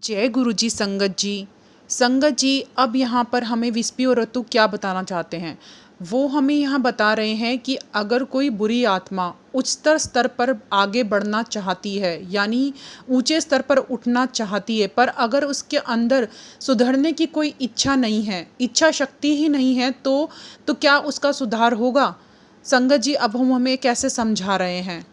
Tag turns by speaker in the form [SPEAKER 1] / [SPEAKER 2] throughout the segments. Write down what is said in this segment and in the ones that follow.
[SPEAKER 1] जय गुरु जी। संगत जी अब यहाँ पर हमें विस्पी और रत्तू क्या बताना चाहते हैं, वो हमें यहाँ बता रहे हैं कि अगर कोई बुरी आत्मा उच्चतर स्तर पर आगे बढ़ना चाहती है, यानी ऊंचे स्तर पर उठना चाहती है, पर अगर उसके अंदर सुधरने की कोई इच्छा नहीं है, इच्छा शक्ति ही नहीं है, तो क्या उसका सुधार होगा? संगत जी अब हम हमें कैसे समझा रहे हैं।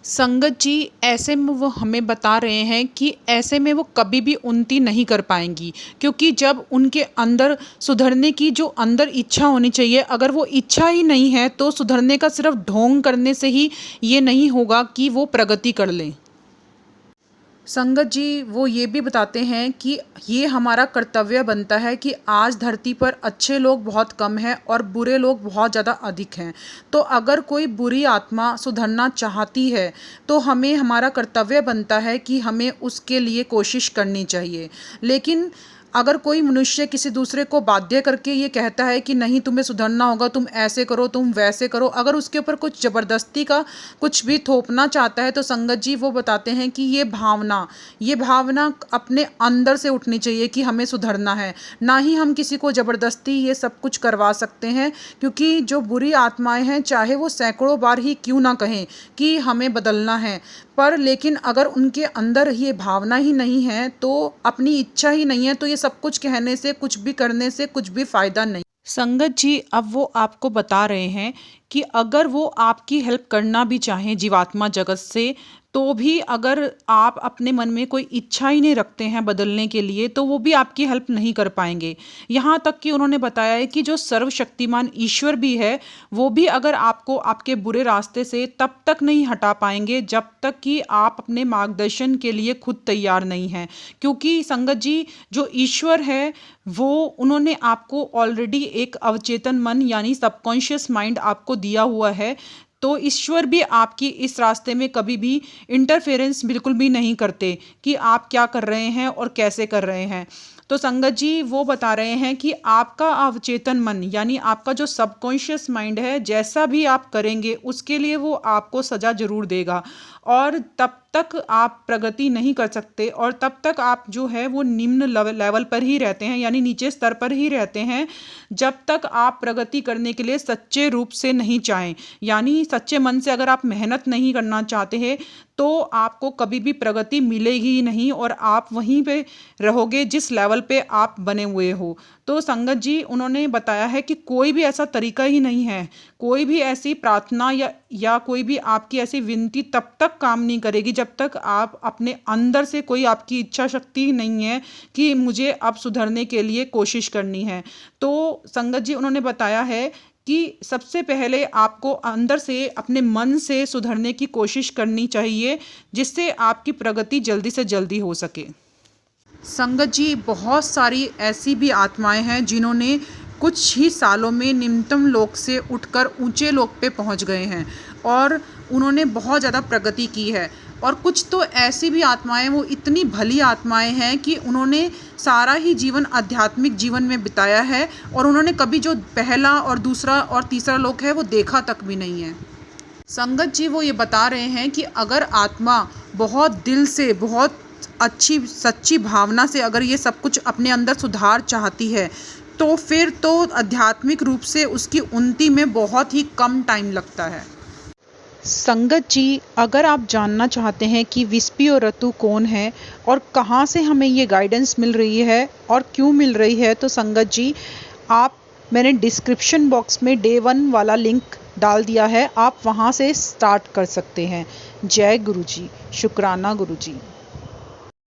[SPEAKER 1] संगत जी ऐसे में वो हमें बता रहे हैं कि ऐसे में वो कभी भी उन्नति नहीं कर पाएंगी, क्योंकि जब उनके अंदर सुधरने की जो अंदर इच्छा होनी चाहिए, अगर वो इच्छा ही नहीं है तो सुधरने का सिर्फ ढोंग करने से ही ये नहीं होगा कि वो प्रगति कर लें। संगत जी वो ये भी बताते हैं कि ये हमारा कर्तव्य बनता है कि आज धरती पर अच्छे लोग बहुत कम हैं और बुरे लोग बहुत ज़्यादा अधिक हैं। तो अगर कोई बुरी आत्मा सुधरना चाहती है तो हमें हमारा कर्तव्य बनता है कि हमें उसके लिए कोशिश करनी चाहिए। लेकिन अगर कोई मनुष्य किसी दूसरे को बाध्य करके ये कहता है कि नहीं तुम्हें सुधरना होगा, तुम ऐसे करो, तुम वैसे करो, अगर उसके ऊपर कुछ ज़बरदस्ती का कुछ भी थोपना चाहता है, तो संगत जी वो बताते हैं कि ये भावना अपने अंदर से उठनी चाहिए कि हमें सुधरना है। ना ही हम किसी को ज़बरदस्ती ये सब कुछ करवा सकते हैं, क्योंकि जो बुरी आत्माएं हैं चाहे वो सैकड़ों बार ही क्यों ना कहें कि हमें बदलना है, पर लेकिन अगर उनके अंदर ये भावना ही नहीं है, तो अपनी इच्छा ही नहीं है, तो ये सब कुछ कहने से, कुछ भी करने से कुछ भी फ़ायदा नहीं। संगत जी अब वो आपको बता रहे हैं कि अगर वो आपकी हेल्प करना भी चाहें जीवात्मा जगत से, तो भी अगर आप अपने मन में कोई इच्छा ही नहीं रखते हैं बदलने के लिए, तो वो भी आपकी हेल्प नहीं कर पाएंगे। यहाँ तक कि उन्होंने बताया है कि जो सर्वशक्तिमान ईश्वर भी है, वो भी अगर आपको आपके बुरे रास्ते से तब तक नहीं हटा पाएंगे जब तक कि आप अपने मार्गदर्शन के लिए खुद तैयार नहीं हैं। क्योंकि संगत जी जो ईश्वर है वो उन्होंने आपको ऑलरेडी एक अवचेतन मन यानी सबकॉन्शियस माइंड आपको दिया हुआ है, तो ईश्वर भी आपकी इस रास्ते में कभी भी इंटरफेरेंस बिल्कुल भी नहीं करते कि आप क्या कर रहे हैं और कैसे कर रहे हैं। तो संगत जी वो बता रहे हैं कि आपका अवचेतन मन यानी आपका जो सबकॉन्शियस माइंड है, जैसा भी आप करेंगे उसके लिए वो आपको सज़ा ज़रूर देगा, और तब तक आप प्रगति नहीं कर सकते, और तब तक आप जो है वो निम्न लेवल पर ही रहते हैं, यानी नीचे स्तर पर ही रहते हैं, जब तक आप प्रगति करने के लिए सच्चे रूप से नहीं चाहें। यानी सच्चे मन से अगर आप मेहनत नहीं करना चाहते हैं तो आपको कभी भी प्रगति मिलेगी ही नहीं, और आप वहीं पे रहोगे जिस लेवल पे आप बने हुए हो। तो संगत जी उन्होंने बताया है कि कोई भी ऐसा तरीका ही नहीं है, कोई भी ऐसी प्रार्थना या कोई भी आपकी ऐसी विनती तब तक काम नहीं करेगी जब तक आप अपने अंदर से कोई आपकी इच्छा शक्ति नहीं है कि मुझे अब सुधरने के लिए कोशिश करनी है। तो संगत जी उन्होंने बताया है कि सबसे पहले आपको अंदर से अपने मन से सुधरने की कोशिश करनी चाहिए, जिससे आपकी प्रगति जल्दी से जल्दी हो सके। संगत जी बहुत सारी ऐसी भी आत्माएं हैं जिन्होंने कुछ ही सालों में निम्नतम लोक से उठकर ऊंचे लोक पे पहुंच गए हैं और उन्होंने बहुत ज़्यादा प्रगति की है। और कुछ तो ऐसी भी आत्माएं, वो इतनी भली आत्माएं हैं कि उन्होंने सारा ही जीवन आध्यात्मिक जीवन में बिताया है और उन्होंने कभी जो पहला और दूसरा और तीसरा लोक है वो देखा तक भी नहीं है। संगत जी वो ये बता रहे हैं कि अगर आत्मा बहुत दिल से, बहुत अच्छी सच्ची भावना से अगर ये सब कुछ अपने अंदर सुधार चाहती है, तो फिर तो आध्यात्मिक रूप से उसकी उन्नति में बहुत ही कम टाइम लगता है। संगत जी अगर आप जानना चाहते हैं कि विस्पी और रत्तू कौन है और कहाँ से हमें ये गाइडेंस मिल रही है और क्यों मिल रही है, तो संगत जी मैंने डिस्क्रिप्शन बॉक्स में डे 1 वाला लिंक डाल दिया है, आप वहाँ से स्टार्ट कर सकते हैं। जय गुरु जी, शुक्राना गुरु जी।